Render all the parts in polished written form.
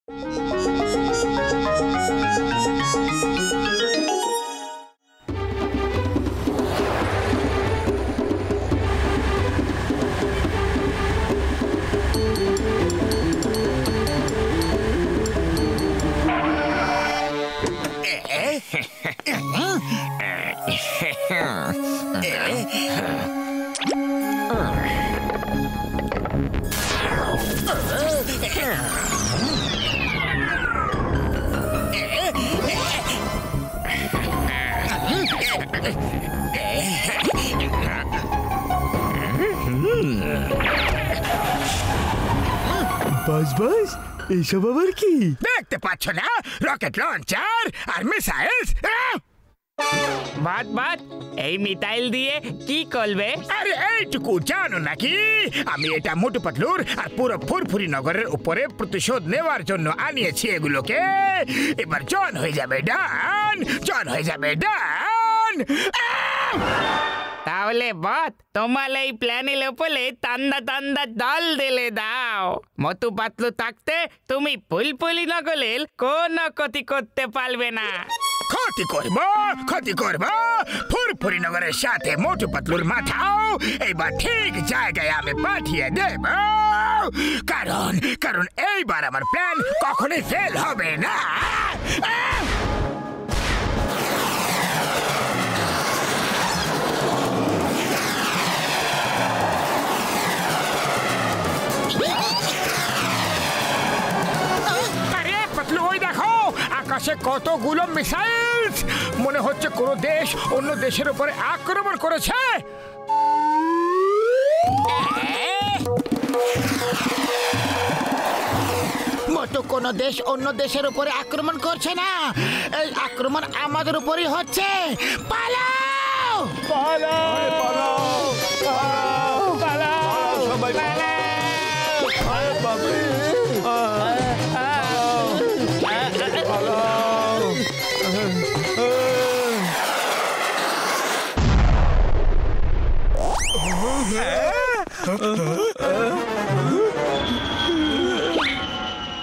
বাস বাস, এইসব আবার কি? দেখতে পাচ্ছ না রকেট লঞ্চার আর মিসাইলস? বাদ বাদ, এই মিসাইল দিয়ে কি করবে? আরে এইটুকু জানো নাকি আমি এটা মোটু পাতলুর আর পুরো ফুরফুরি নগরের উপরে প্রতিশোধ নেওয়ার জন্য আনিয়েছি এগুলোকে। এবার জন হয়ে যাবে ডান, জন হয়ে যাবে ডান। তাহলে বত, তোমার এই প্ল্যানের উপরে তান্দা তান্দা দল দিলে দাও। মোটু পাতলু থাকতে তুমি ফুলফুলি নগরের কোনো ক্ষতি করতে পারবে না। ক্ষতি করব, ক্ষতি করব। ফুরফুরি নগরের সাথে মোটু পাতলুর মাথাও এইবার ঠিক জায়গায় আমি পাঠিয়ে দেব। কারণ কারণ এইবার আমার প্ল্যান কখনোই ফেল হবে না। আকাশে কতগুলো মিসাইল! মনে হচ্ছে কোনো দেশ অন্য দেশের উপরে আক্রমণ করেছে। মোটো কোনো দেশ অন্য দেশের উপরে আক্রমণ করছে না, এই আক্রমণ আমাদের উপরই হচ্ছে। পালাও পালাও পালাও পালাও পালাও, সবাই পালাও। আরে বাবা,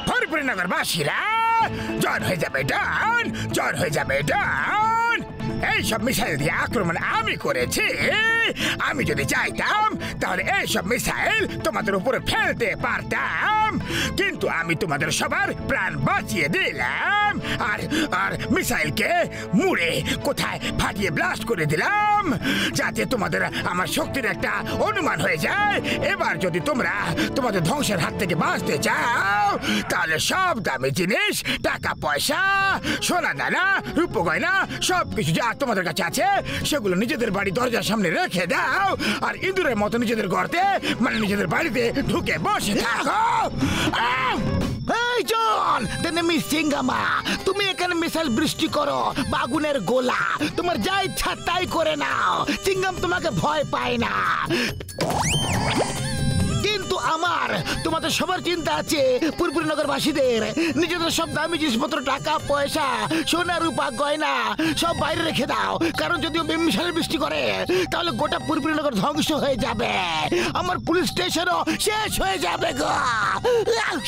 ফুরফুরি নগরবাসীরা জন হয়ে যাবে ডান, জন হয়ে যাবে ডান। এইসব মিসাইল দিয়ে আক্রমণ আমি করেছি। আমি যদি চাইতাম তাহলে এইসব মিসাইল তোমাদের উপরে ফেলতে পারতাম, কিন্তু আমি তোমাদের সবার প্রাণ বাঁচিয়ে দিলাম আর আর মিসাইলকে মুড়ে কোথায় ফাটিয়ে ব্লাস্ট করে দিলাম, যাতে তোমাদের আমার শক্তির একটা অনুমান হয়ে যায়। এবার যদি তোমরা তোমাদের ধ্বংসের হাত থেকে বাঁচতে চাও তাহলে সব দামি জিনিস, টাকা পয়সা, সোনা দানা, রূপ গয়না সবকিছু যা তোমাদের কাছে আছে সেগুলো নিজেদের বাড়ি দরজার সামনে রেখে দাও আর ইঁদুরের মতো নিজেদের গর্তে মানে নিজেদের বাড়িতে ঢুকে বসে থাকো। এই জন দেনেমি সিঙ্গামা, তুমি এখানে মিসাইল বৃষ্টি করো, বাগুনের গোলা, তোমার যা ইচ্ছা তাই করে নাও। চিঙ্গাম তোমাকে ভয় পায় না, কিন্তু আমার তোমাদের সবার চিন্তা আছে। ফুরফুরি নগরবাসীদের নিজেদের সব দামি জিনিসপত্র, টাকা পয়সা, সোনা রূপা গয়না সব বাইরে রেখে দাও, কারণ যদি মিসাইল বৃষ্টি করে তাহলে গোটা ফুরফুরি নগর ধ্বংস হয়ে যাবে, আমার পুলিশ স্টেশনও শেষ হয়ে যাবে গো।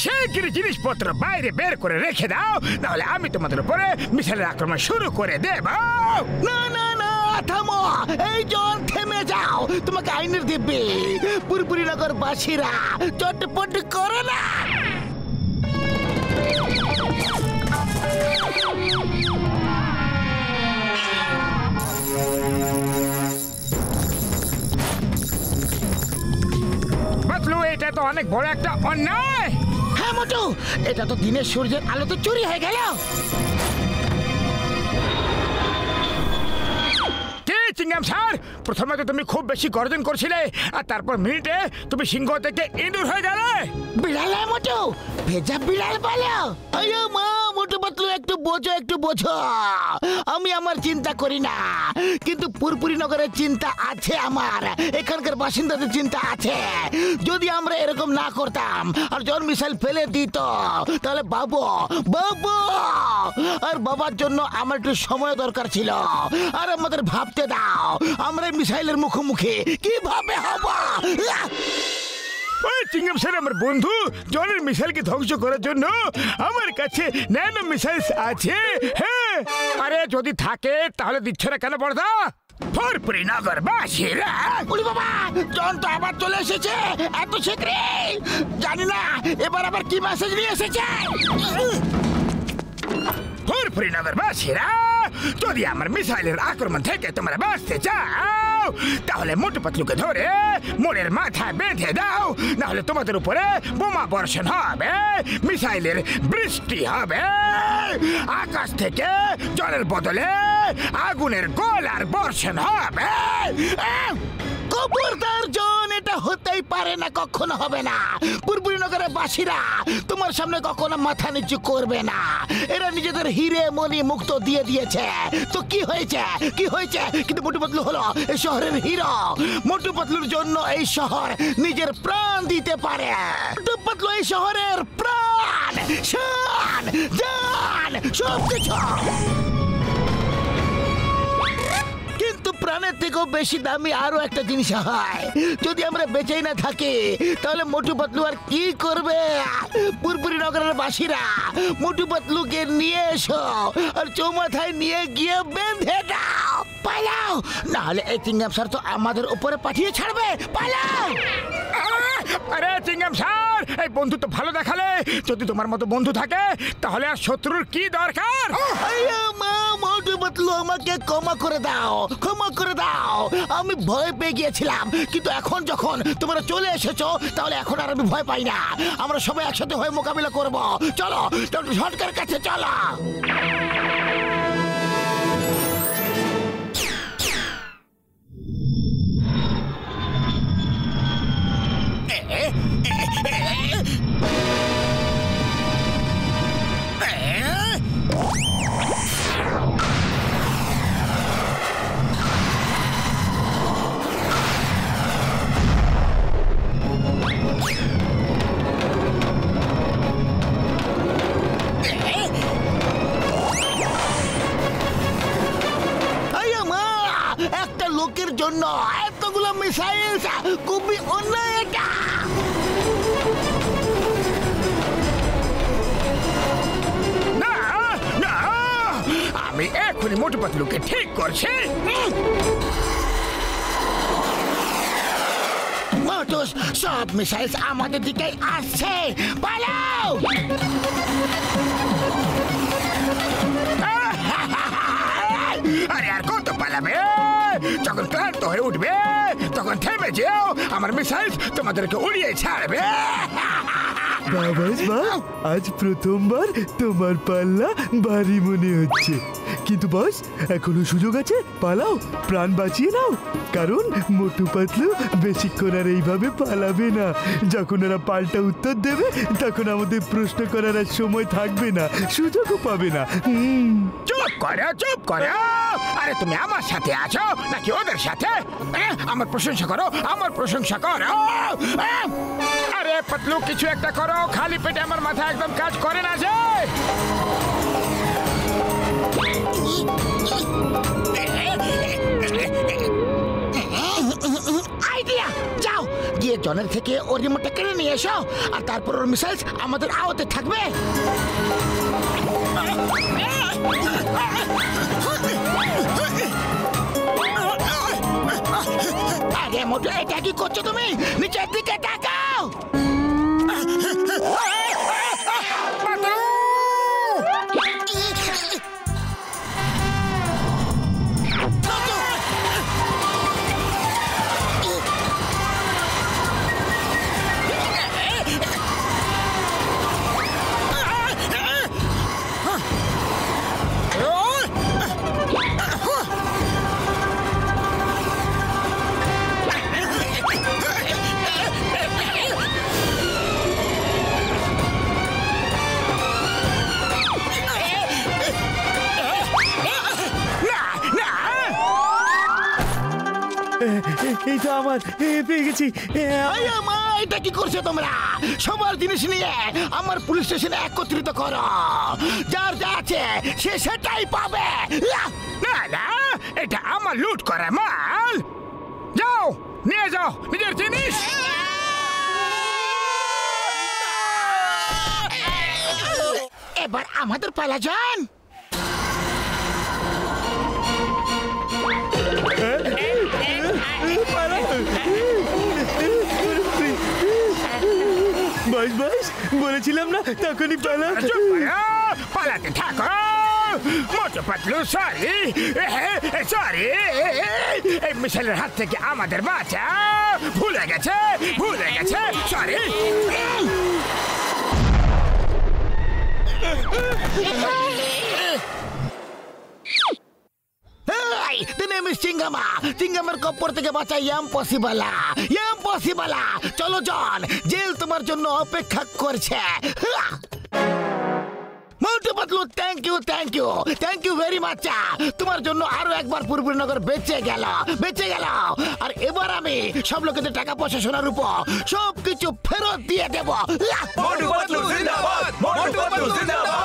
সেই জিনিসপত্র বাইরে বের করে রেখে দাও, নাহলে আমি তোমাদের উপরে মিসাইলের আক্রমণ শুরু করে দেব। না না না, থামো, এই জন থেমে যাও, তোমাকে আইনের দিব্যি। ফুরফুরি নগরবাসীরা চটপট করো না। পাতলু, এটা তো অনেক বড় একটা অন্যায়। হ্যাঁ মোটু, এটা তো দিনের সূর্যের আলো তো চুরি হয়ে গেল। চিংগাম স্যার, প্রথমে তো তুমি খুব বেশি গর্জন করছিলে আর তারপর মিনিটে তুমি সিংহ থেকে ইঁদুর হয়ে গেলে। বিড়াল মোটু, ভেজা বিড়াল বলো। আরে মা মোটু পাতলু, একটু বোঝো, একটু বোঝো। আমি আমার চিন্তা করি না, কিন্তু ফুরফুরি নগরের চিন্তা আছে আমার, এখানকার বাসিন্দাদের চিন্তা আছে। যদি আমরা এরকম না করতাম আর জন মিসাইল ফেলে দিত তাহলে বাবু বাবু আর বাবার জন্য আমার একটু সময় দরকার ছিল। আর আমাদের ভাবতে দাও, আমরা মিসাইলের মুখোমুখি কিভাবে হব। ওই চিংগাম স্যার আমার বন্ধু জনের মিসাইলকে ধ্বংস করার জন্য আমার কাছে ন্যানো মিসাইল আছে। হ্যাঁ, আরে যদি থাকে তাহলে দিচ্ছে না কেন বড়দা? ফুরফুরি নগর বাসীরা, উলি বাবা, জন তো আবার চলে এসেছে এত শীঘ্রই। জানি না এবার আবার কি মেসেজ নিয়ে এসেছে। ফুরফুরি নগর বাসীরা, যদি আমার মিসাইলের আক্রমণ থেকে তোমরা বাঁচতে চাও তাহলে মোটু পাতলুকে ধরে মোড়ের মাথায় বেঁধে দাও, নাহলে তোমাদের উপরে বোমা বর্ষণ হবে, মিসাইলের বৃষ্টি হবে, আকাশ থেকে জলের বদলে আগুনের গোলার বর্ষণ হবে। খবরদার জন, এটা হতেই পারে না, কখনো হবে না। পুরপুরি নগরের বাসীরা তোমার সামনে কখনো মাথা নিচু করবে না। এরা নিজেদের হিরে মনি মুক্ত দিয়ে দিয়েছে, তো কি হয়েছে? কি হয়েছে? কিন্তু মোটু পাতলু হলো এই শহরের হিরো। মোটু পাতলুর জন্য এই শহর নিজের প্রাণ দিতে পারে। মোটু পাতলু এই শহরের প্রাণ, শান, জান, সব কিছু। কিন্তু প্রাণের থেকেও বেশি দামি আরো একটা জিনিস হয়। যদি আমরা বেঁচেই না থাকি তাহলে মোটু পাতলু আর কি করবে? পুরপুরি নগরের বাসীরা মোটু পাতলুকে নিয়ে এসো আর চৌমাথায় নিয়ে গিয়ে বেঁধে দাও। পালাও, নাহলে এই চিংগাম স্যার তো আমাদের উপরে পাঠিয়ে ছাড়বে। পালাও। আরে চিংগাম স্যার, এই বন্ধু তো ভালো দেখালে। যদি তোমার মতো বন্ধু থাকে তাহলে আর শত্রুর কি দরকার? মোটু পাতলু, আমাকে ক্ষমা করে দাও, ক্ষমা করে দাও। আমি ভয় পেয়ে গিয়েছিলাম, কিন্তু এখন যখন তোমরা চলে এসেছো তাহলে এখন আর আমি ভয় পাই না। আমরা সবাই একসাথে হয়ে মোকাবিলা করব। চলো ডক্টর সরকারের কাছে চলো। একটা লোকের জন্য এতগুলো মিসাইল, খুবই অন্যায় এটা। না না, আমি এখনই মোটু পাতলুকে ঠিক করছি। মোটু, সব মিসাইল আমাদের দিকে আসছে, পালাও। আরে আর কত পালাবে? যখন ক্লান্ত হয়ে উঠবে তখন থেমে যেও, আমার মিসাইল তোমাদেরকে উড়িয়ে ছাড়বে। বাবাস বা, আজ প্রথমবার তোমার পাল্লা ভারী মনে হচ্ছে, কিন্তু বস এখনো সুযোগ আছে, পালাও, প্রাণ বাঁচিয়ে নাও। কারণ মোটু পাতলু বেশিক্ষণ আর এইভাবে পালাবে না। যখন এরা পাল্টা উত্তর দেবে তখন আমাদের প্রশ্ন করার আর সময় থাকবে না, সুযোগও পাবে না। চুপ করো, চুপ করো। আরে তুমি আমার সাথে আছো নাকি ওদের সাথে? আমার প্রশংসা করো, আমার প্রশংসা করো। আরে পাতলু, কিছু একটা করো, খালি পেটে আমার মাথা একদম কাজ করে না যে। আইডিয়া, যাও গিয়ে জনের থেকে ওর রিমোটটা কেড়ে নিয়ে এসো, আর তারপর ওর মিসাইল আমাদের আওতে থাকবে। আরে মোটু, এটা কি করছো তুমি? নিচের দিকে তাকাও। এইটা আমার, পেয়ে গেছি। মা, এটা কি করছো তোমরা? সবার জিনিস নিয়ে আমার পুলিশ স্টেশনে একত্রিত করো। যার যা আছে সে সেটাই পাবে। না না, এটা আমার লুট করা মাল। যাও, নিয়ে যাও নিজের জিনিস। এবার আমাদের পালা জন। বাস বাস বলেছিলাম না তখনই পালা। চুপ করো, পালাতে থাকো। মোটু পাতলু সরি সরি, এই মিশেলের হাত থেকে আমাদের বাঁচা। ভুলে গেছে সরি। চিঙ্গামের কপ্পর থেকে বাঁচা ইম্পসিবল। চলো জন, জেল তোমার জন্য অপেক্ষা করছে। Motu Patlu thank you very much. তোমার জন্য আরো একবার পুরপুরিনগর বেঁচে গেল। আর এবার আমি সব লোকেদের টাকা পয়সা সোনার উপর সবকিছু ফেরত দিয়ে দেব। মোটু পাতলু জিন্দাবাদ।